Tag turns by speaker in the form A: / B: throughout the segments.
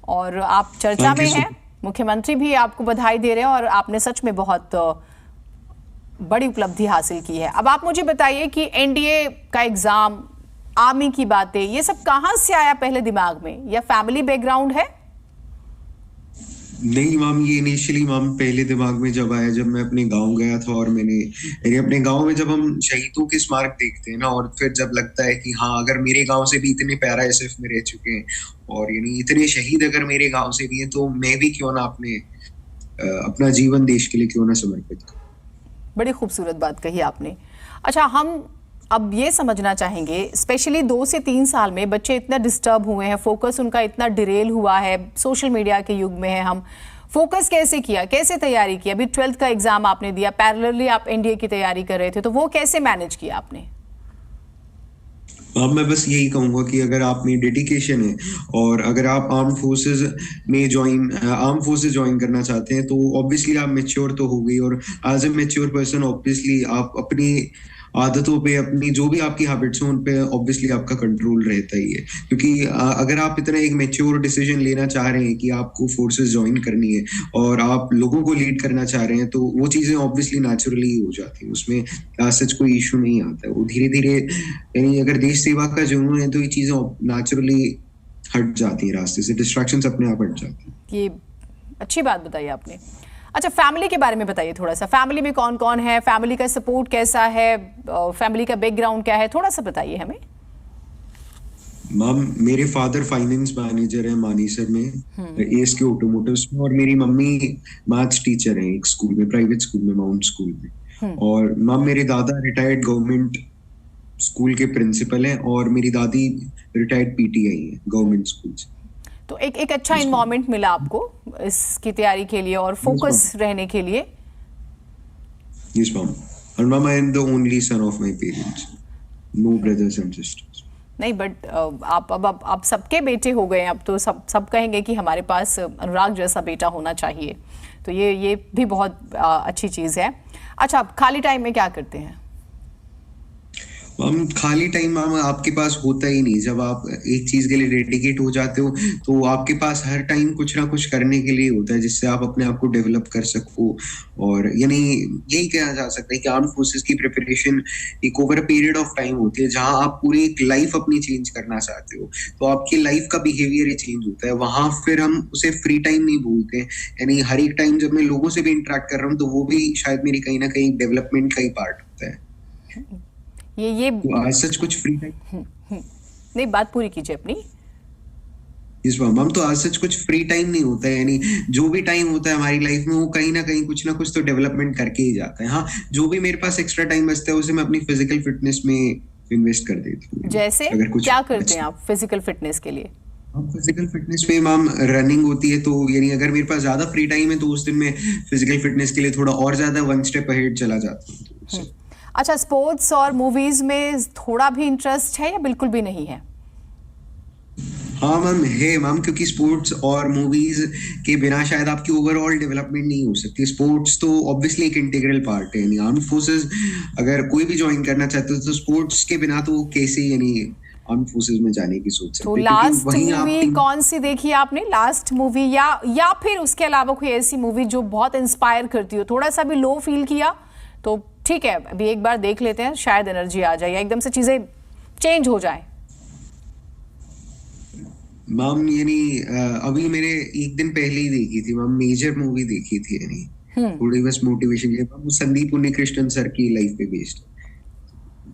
A: और आप चर्चा में हैं, मुख्यमंत्री भी आपको बधाई दे रहे हैं और आपने सच में बहुत बड़ी उपलब्धि हासिल की है। अब आप मुझे बताइए कि एनडीए का एग्जाम, आर्मी की बातें, ये सब कहां से आया पहले दिमाग में, या फैमिली बैकग्राउंड है?
B: नहीं मैम, ये इनिशियली मैम पहले दिमाग में जब आया जब मैं अपने गांव गया था, और मैंने अपने गांव में जब हम शहीदों के स्मारक देखते हैं ना, और फिर जब लगता है कि हाँ, अगर मेरे गांव से भी इतने पैरा एसएफ में रह चुके हैं और यानी इतने शहीद अगर मेरे गांव से भी हैं, तो मैं भी क्यों ना अपना जीवन देश के लिए क्यों ना समर्पित करूं।
A: बड़ी खूबसूरत बात कही आपने। अच्छा, हम अब ये समझना चाहेंगे, स्पेशली 2 से 3 साल में बच्चे इतना डिस्टर्ब हुए हैं, फोकस उनका इतना डिरेल हुआ है, सोशल मीडिया के युग में है हम। फोकस कैसे किया, कैसे तैयारी की? अभी 12th का एग्जाम आपने दिया, पैरेलली आप एनडीए की तैयारी कर रहे थे, तो वो कैसे मैनेज किया आपने?
B: अब मैं बस यही कहूंगा कि अगर आप में डेडिकेशन है और अगर आप आर्म फोर्सेस ज्वाइन करना चाहते हैं, तो ऑब्वियसली आप मेच्योर तो हो गई, और as a mature person obviously आप अपनी आदतों पे, अपनी जो भी आपकी हैबिट्स हैं उन पे ऑब्वियसली आपका कंट्रोल रहता ही है। क्योंकि अगर आप इतना एक मेच्योर डिसीजन लेना चाह रहे हैं कि आपको फोर्सेस ज्वाइन करनी है और आप लोगों को लीड करना चाह रहे हैं, तो वो चीजें ऑब्वियसली नेचुरली हो जाती हैं, उसमें सच कोई इशू नहीं आता है। वो धीरे धीरे, यानी अगर देश सेवा का जुनून है तो ये चीजें नेचुरली हट जाती है रास्ते से, डिस्ट्रैक्शंस अपने आप हट जाती हैं।
A: ये अच्छी बात बताई आपने। अच्छा, फैमिली के बारे में बताइए थोड़ा सा। फैमिली में कौन कौन है, फैमिली का सपोर्ट कैसा है, फैमिली का बैकग्राउंड क्या है, थोड़ा सा बताइए हमें।
B: मैम, मेरे फादर फाइनेंस मैनेजर है मानेसर में, एएसके ऑटोमोटिव्स में, और मेरी मम्मी मैथ्स टीचर है एक स्कूल में, प्राइवेट स्कूल में, माउंट स्कूल में। और मैम, मेरे दादा रिटायर्ड गवर्नमेंट स्कूल के प्रिंसिपल हैं, और मेरी दादी रिटायर्ड पीटीआई है गवर्नमेंट स्कूल से।
A: तो एक अच्छा इन्वायरमेंट मिला आपको इसकी तैयारी के लिए और फोकस रहने के लिए।
B: Yes ma'am, and ma'am I am the only son of my parents, no brothers and sisters.
A: नहीं, बट आप सबके बेटे हो गए, अब तो सब कहेंगे कि हमारे पास अनुराग जैसा बेटा होना चाहिए, तो ये भी बहुत अच्छी चीज़ है। अच्छा, आप खाली टाइम में क्या करते हैं?
B: मैम, खाली टाइम मैम आपके पास होता ही नहीं। जब आप एक चीज के लिए डेडिकेट हो जाते हो, तो आपके पास हर टाइम कुछ ना कुछ करने के लिए होता है जिससे आप अपने आप को डेवलप कर सको। और यानी यही कहा जा सकता है कि आर्म फोर्सेस की प्रिपरेशन एक over a period of time होती है, जहां आप पूरी एक लाइफ अपनी चेंज करना चाहते हो, तो आपकी लाइफ का बिहेवियर ही चेंज होता है। वहां फिर हम उसे फ्री टाइम नहीं भूलते, यानी हर एक टाइम जब मैं लोगों से भी इंटरेक्ट कर रहा हूँ, तो वो भी शायद मेरी कहीं ना कहीं डेवलपमेंट का ही पार्ट होता है।
A: ये
B: तो आज सच कुछ फ्री टाइम
A: नहीं, बात पूरी कीजिए अपनी।
B: इस बार मैम, तो आज सच कुछ फ्री टाइम नहीं होता है, यानी जो भी टाइम होता है हमारी लाइफ में, वो कहीं ना कुछ तो डेवलपमेंट करके ही जाता है। हाँ, जो भी मेरे पास एक्स्ट्रा टाइम बचता है उसे मैं अपनी फिजिकल फिटनेस में इन्वेस्ट कर देती हूँ।
A: जैसे
B: अगर कुछ
A: क्या करते हैं आप फिजिकल फिटनेस के लिए?
B: फिजिकल फिटनेस में मैम रनिंग होती है, तो यानी अगर मेरे पास ज्यादा फ्री टाइम है तो उस दिन मैं फिजिकल फिटनेस के लिए थोड़ा और ज्यादा 1 स्टेप अहेड चला जाता हूँ।
A: अच्छा, स्पोर्ट्स और मूवीज में थोड़ा भी इंटरेस्ट है या बिल्कुल भी नहीं है?
B: हाँ मैम, है मैम, क्योंकि स्पोर्ट्स और मूवीज के बिना शायद आपकी ओवरऑल डेवलपमेंट नहीं हो सकती। स्पोर्ट्स तो ऑब्वियसली एक इंटीग्रल पार्ट है, यानी आर्म फोर्सेस अगर कोई भी ज्वाइन करना चाहते हो तो स्पोर्ट्स के बिना तो कैसे यानी आर्म फोर्सेस में जाने की सोच सकते।
A: तो लास्ट मूवी कौन सी देखी आपने? लास्ट मूवी या फिर उसके अलावा कोई ऐसी मूवी जो बहुत इंस्पायर करती हो? थोड़ा सा भी लो फील किया तो ठीक है, अभी एक बार देख लेते हैं, शायद एनर्जी आ जाए या एकदम से चीजें चेंज हो जाए।
B: मैम, यानी अभी मैंने एक दिन पहले ही देखी थी मैम, मेजर मूवी देखी थी, यानी थोड़ी बस मोटिवेशन के लिए। संदीप उन्नीकृष्णन सर की लाइफ पे बेस्ड,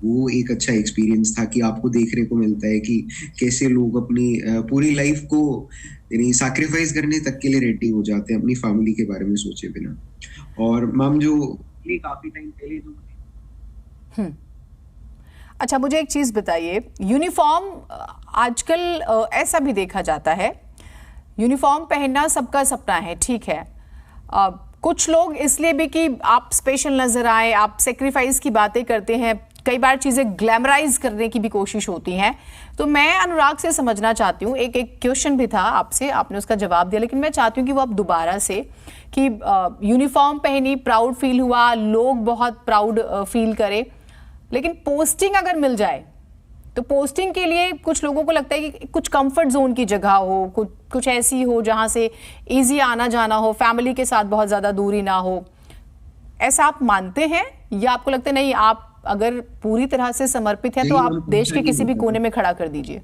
B: वो एक अच्छा एक्सपीरियंस था कि आपको देखने को मिलता है कि कैसे लोग अपनी पूरी लाइफ को यानी सैक्रिफाइस करने तक के लिए रेडी हो जाते हैं, अपनी फैमिली के बारे में सोचे बिना। और मैम, जो काफी टाइम पहले जो
A: अच्छा, मुझे एक चीज बताइए, यूनिफॉर्म आजकल ऐसा भी देखा जाता है, यूनिफॉर्म पहनना सबका सपना है, ठीक है। कुछ लोग इसलिए भी कि आप स्पेशल नजर आए, आप सेक्रीफाइस की बातें करते हैं, कई बार चीजें ग्लैमराइज करने की भी कोशिश होती हैं। तो मैं अनुराग से समझना चाहती हूँ, एक क्वेश्चन भी था आपसे, आपने उसका जवाब दिया, लेकिन मैं चाहती हूँ कि वो आप दोबारा से, कि यूनिफॉर्म पहनी, प्राउड फील हुआ, लोग बहुत प्राउड फील करे, लेकिन पोस्टिंग अगर मिल जाए तो पोस्टिंग के लिए कुछ लोगों को लगता है कि कुछ कंफर्ट जोन की जगह हो, कुछ ऐसी हो जहां से इजी आना जाना हो, फैमिली के साथ बहुत ज़्यादा दूरी ना हो। ऐसा आप मानते हैं या आपको लगता है नहीं, आप अगर पूरी तरह से समर्पित हैं तो आप देश के किसी भी कोने में खड़ा कर दीजिए?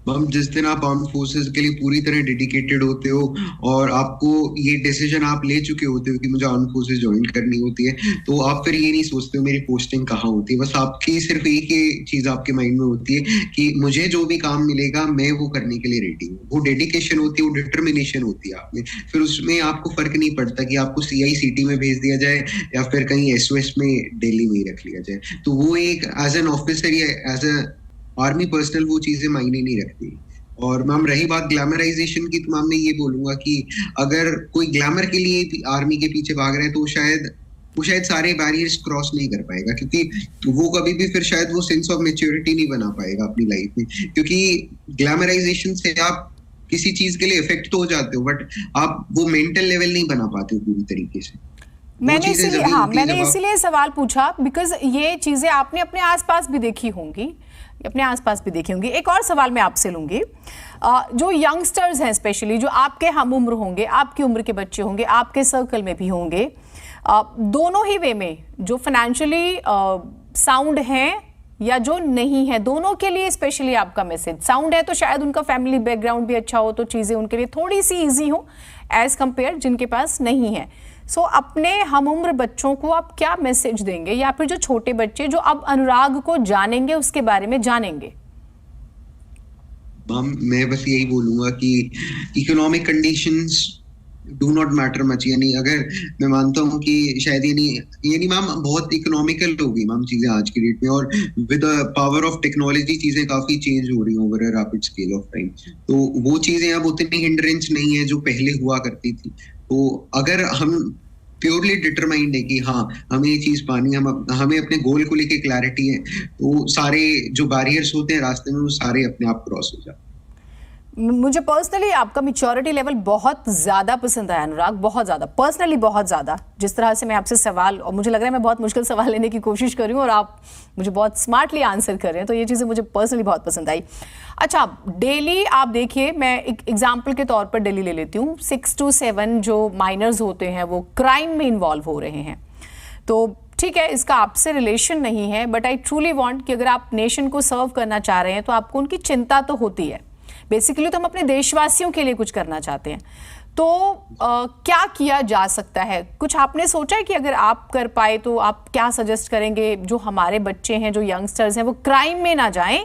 B: मैम, जिस दिन आप आर्म फोर्सेस के लिए पूरी तरह डेडिकेटेड होते हो और आपको ये डिसीजन आप ले चुके होते हो कि मुझे आर्म फोर्सेस ज्वाइन करनी होती है, तो आप फिर ये नहीं सोचते हो मेरी पोस्टिंग कहाँ होती है। बस आपकी सिर्फ एक ही चीज आपके माइंड में होती है कि मुझे जो भी काम मिलेगा मैं वो करने के लिए रेडी हूँ। वो डेडिकेशन होती है, वो डिटर्मिनेशन होती है आप में। फिर उसमें आपको फर्क नहीं पड़ता कि आपको CICT में भेज दिया जाए या फिर कहीं SOS में दिल्ली में ही रख लिया जाए। तो वो एक एज एन ऑफिसर या एज ए आर्मी पर्सनल वो चीजें मायने नहीं रखती। और मैम, रही बात ग्लैमराइजेशन की, तो मैम मैं ये बोलूंगा कि अगर कोई ग्लैमर के लिए आर्मी के पीछे भाग रहा है तो वो शायद सारे बैरियर्स क्रॉस नहीं कर पाएगा, क्योंकि वो कभी भी फिर शायद वो सेंस ऑफ मैच्योरिटी नहीं बना पाएगा अपनी लाइफ में। क्योंकि ग्लैमराइजेशन से आप किसी चीज के लिए इफेक्ट तो हो जाते हो, बट आप वो मेंटल लेवल नहीं बना पाते हो पूरी तरीके से।
A: मैंने इसीलिए सवाल पूछा बिकॉज ये चीजें आपने अपने आसपास भी देखी होंगी, एक और सवाल मैं आपसे लूंगी। जो यंगस्टर्स हैं, स्पेशली जो आपके हम उम्र होंगे, आपकी उम्र के बच्चे होंगे, आपके सर्कल में भी होंगे, दोनों ही वे में जो फाइनेंशियली साउंड हैं या जो नहीं है, दोनों के लिए स्पेशली आपका मैसेज। साउंड है तो शायद उनका फैमिली बैकग्राउंड भी अच्छा हो तो चीज़ें उनके लिए थोड़ी सी ईजी हो एज कंपेयर जिनके पास नहीं है। सो अपने हम उम्र बच्चों को आप क्या मैसेज देंगे, या फिर जो छोटे बच्चे जो अब अनुराग को जानेंगे उसके बारे में जानेंगे?
B: मैं बस यही बोलूंगा कि economic conditions do not matter much. यानी अगर मैं मानता हूँ कि शायद यानी मैम बहुत इकोनॉमिकल हो गई मैम चीजें आज की डेट में, और with the power of technology चीजें काफी चेंज हो रही हैं over a rapid scale of time. तो वो चीजें अब उतनी हिंड्रेंस नहीं है जो पहले हुआ करती थी। तो अगर हम प्योरली डिटरमाइंड है कि हाँ हमें ये चीज पानी, हमें अपने गोल को लेके क्लैरिटी है, तो सारे जो बैरियर्स होते हैं रास्ते में वो सारे अपने आप क्रॉस हो जाते हैं।
A: मुझे पर्सनली आपका मैच्योरिटी लेवल बहुत ज़्यादा पसंद आया अनुराग, बहुत ज़्यादा, पर्सनली बहुत ज़्यादा। जिस तरह से मैं आपसे सवाल, और मुझे लग रहा है मैं बहुत मुश्किल सवाल लेने की कोशिश कर रही हूँ और आप मुझे बहुत स्मार्टली आंसर कर रहे हैं, तो ये चीज़ें मुझे पर्सनली बहुत पसंद आई। अच्छा, डेली आप देखिए, मैं एक एग्जाम्पल के तौर पर डेली ले लेती हूँ, 6 to 7 जो माइनर्स होते हैं वो क्राइम में इन्वॉल्व हो रहे हैं। तो ठीक है, इसका आपसे रिलेशन नहीं है, बट आई ट्रूली वांट कि अगर आप नेशन को सर्व करना चाह रहे हैं तो आपको उनकी चिंता तो होती है। बेसिकली तो हम अपने देशवासियों के लिए कुछ करना चाहते हैं, तो क्या किया जा सकता है? कुछ आपने सोचा है कि अगर आप कर पाए तो आप क्या सजेस्ट करेंगे? जो हमारे बच्चे हैं, जो यंगस्टर्स हैं, वो क्राइम में ना जाएं,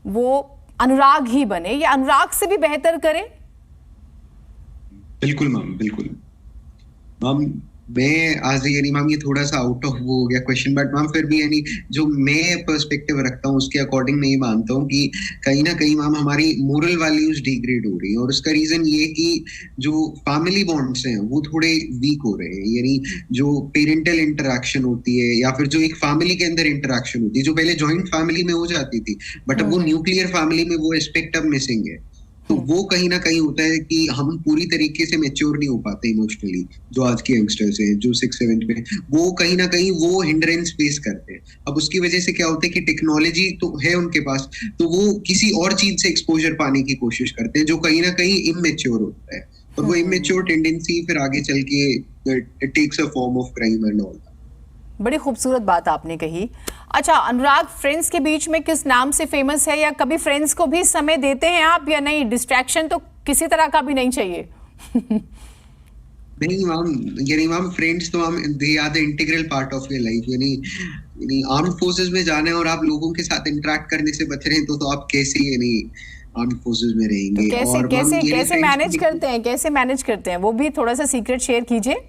A: वो अनुराग ही बने या अनुराग से भी बेहतर करें।
B: बिल्कुल मैम, बिल्कुल मैम। मैं आज यानी मैम ये थोड़ा सा आउट ऑफ वो हो गया क्वेश्चन, बट मैम फिर भी यानी जो मैं पर्सपेक्टिव रखता हूँ उसके अकॉर्डिंग मैं ये मानता हूँ कि कहीं ना कहीं मैम हमारी मोरल वैल्यूज डिग्रेड हो रही है, और उसका रीजन ये कि जो फैमिली बॉन्ड्स हैं वो थोड़े वीक हो रहे हैं। यानी जो पेरेंटल इंटरेक्शन होती है या फिर जो एक फैमिली के अंदर इंटरेक्शन होती है, जो पहले जॉइंट फैमिली में हो जाती थी, बट अब वो न्यूक्लियर फैमिली में वो एस्पेक्ट अब मिसिंग है। तो वो कहीं ना कहीं होता है कि हम पूरी तरीके से मैच्योर नहीं हो पाते इमोशनली। जो आज के यंगस्टर्स हैं जो 6-7 पे, वो कहीं ना कहीं वो हिंड्रेंस फेस करते हैं। अब उसकी वजह से क्या होता है कि टेक्नोलॉजी तो है उनके पास, तो वो किसी और चीज से एक्सपोजर पाने की कोशिश करते हैं जो कहीं ना कहीं इमेच्योर होता है, और वो इमेच्योर टेंडेंसी फिर आगे चल के takes a form of crime and all.
A: बड़ी खूबसूरत बात आपने कही। अच्छा अनुराग, फ्रेंड्स के बीच में किस नाम से फेमस है, या कभी फ्रेंड्स को भी समय देते हैं आप या नहीं? डिस्ट्रैक्शन तो किसी तरह का भी नहीं चाहिए।
B: नहीं मैम, यानी मैम फ्रेंड्स तो हम they are the integral part of your life. यानी आर्म्ड फोर्सेस में जाने और आप लोगों के साथ इंटरेक्ट करने से बच रहे हैं तो आप कैसे यानी आर्म्ड फोर्सेस में रहेंगे?
A: तो कैसे
B: और
A: कैसे कैसे मैनेज करते हैं, कैसे मैनेज करते हैं, वो भी थोड़ा सा सीक्रेट शेयर कीजिए।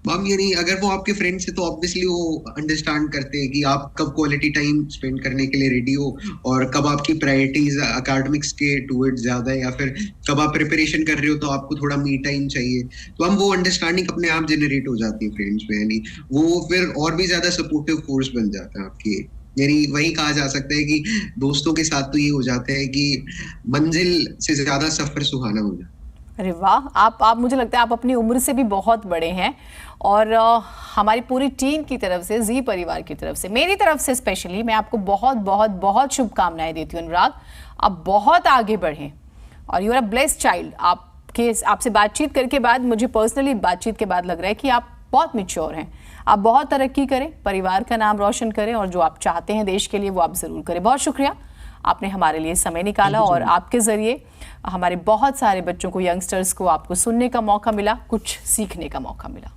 B: मैम यानी अगर वो आपके फ्रेंड्स है तो ऑब्वियसली वो अंडरस्टैंड करते हैं कि आप कब क्वालिटी टाइम स्पेंड करने के लिए रेडी हो, और कब आपकी प्रायोरिटीज एकेडमिक्स के टुवर्ड्स ज्यादा है, या फिर कब आप प्रिपरेशन कर रहे हो तो आपको थोड़ा मी टाइम चाहिए। तो हम वो अंडरस्टैंडिंग अपने आप जनरेट हो जाती है फ्रेंड्स में, यानी वो फिर और भी ज्यादा सपोर्टिव फोर्स बन जाता है आपके। यानी वही कहा जा सकता है कि दोस्तों के साथ तो ये हो जाता है कि मंजिल से ज्यादा सफर सुहाना हो जाता है।
A: अरे वाह, आप मुझे लगता है आप अपनी उम्र से भी बहुत बड़े हैं। और हमारी पूरी टीम की तरफ से, जी परिवार की तरफ से, मेरी तरफ से स्पेशली मैं आपको बहुत बहुत बहुत शुभकामनाएं देती हूँ अनुराग। आप बहुत आगे बढ़ें और you are a blessed child. आपसे बातचीत करके बाद, मुझे पर्सनली बातचीत के बाद लग रहा है कि आप बहुत मैच्योर हैं। आप बहुत तरक्की करें, परिवार का नाम रोशन करें और जो आप चाहते हैं देश के लिए वो आप ज़रूर करें। बहुत शुक्रिया, आपने हमारे लिए समय निकाला और आपके ज़रिए हमारे बहुत सारे बच्चों को, यंगस्टर्स को, आपको सुनने का मौका मिला, कुछ सीखने का मौका मिला।